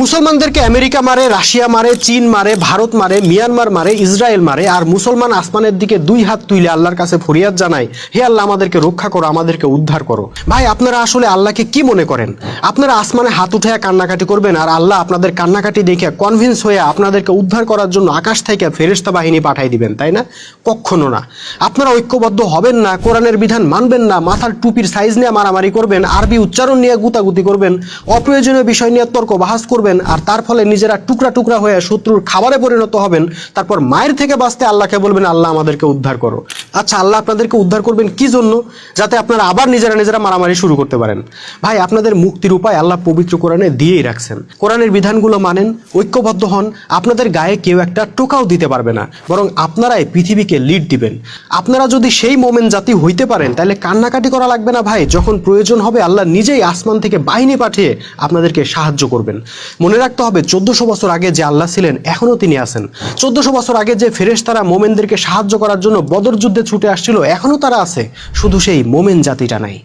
মুসলমানদেরকে আমেরিকা মারে, রাশিয়া মারে, চীন মারে, ভারত মারে, মিয়ানমার মারে, ইসরায়েল মারে, আর মুসলমান আসমানের দিকে দুই হাত তুলে আল্লাহর কাছে ফরিয়াদ জানায়, হে আল্লাহ আমাদেরকে রক্ষা করো, আমাদেরকে উদ্ধার করো। ভাই আপনারা আসলে আল্লাহকে কি মনে করেন? আপনারা আসমানে হাত উঠে কান্নাকাটি করবেন আর আল্লাহ আপনাদের কান্নাকাটি দেখে কনভিন্স হয়ে আপনাদেরকে উদ্ধার করার জন্য আকাশ থেকে ফেরেশতা বাহিনী পাঠিয়ে দিবেন, তাই না? কখনো না। আপনারা ঐক্যবদ্ধ হবেন না, কোরআনের বিধান মানবেন না, মাথার টুপির সাইজ নিয়ে মারামারি করবেন, আরবি উচ্চারণ নিয়ে গুতাগুতি করবেন, অপ্রয়োজনীয় বিষয় নিয়ে তর্ক বাহাস করবেন, আর তার ফলে নিজেরা টুকরা টুকরা হয়ে শত্রুর খাবারে পরিণত হবেন। তারপর মায়ের থেকে বাঁচতে আল্লাহকে বলবেন আল্লাহ আমাদেরকে উদ্ধার করো। আচ্ছা, আল্লাহ আপনাদেরকে উদ্ধার করবেন কি জন্য? যাতে আপনারা আবার নিজেরা নিজেরা মারামারি শুরু করতে পারেন। ভাই আপনাদের মুক্তির উপায় আল্লাহ পবিত্র কোরআনে দিয়েই রাখছেন। কোরআনের বিধানগুলো মানেন, ঐক্যবদ্ধ হন, আপনাদের গায়ে কেউ একটা টোকাও দিতে পারবে না, বরং আপনারাই পৃথিবীকে লিড দিবেন। আপনারা যদি সেই মোমেন জাতি হইতে পারেন তাহলে কান্নাকাটি করা লাগবে না ভাই। যখন প্রয়োজন হবে আল্লাহ নিজেই আসমান থেকে বাহিনী পাঠিয়ে আপনাদেরকে সাহায্য করবেন। মনে রাখতে হবে 1400 বছর আগে যে আল্লাহ ছিলেন এখনো তিনি আছেন। 1400 বছর আগে যে ফেরেশতারা মোমেনদেরকে সাহায্য করার জন্য বদর যুদ্ধে ছুটে আসছিল এখনো তারা আছে, শুধু সেই মোমেন জাতিটা নাই।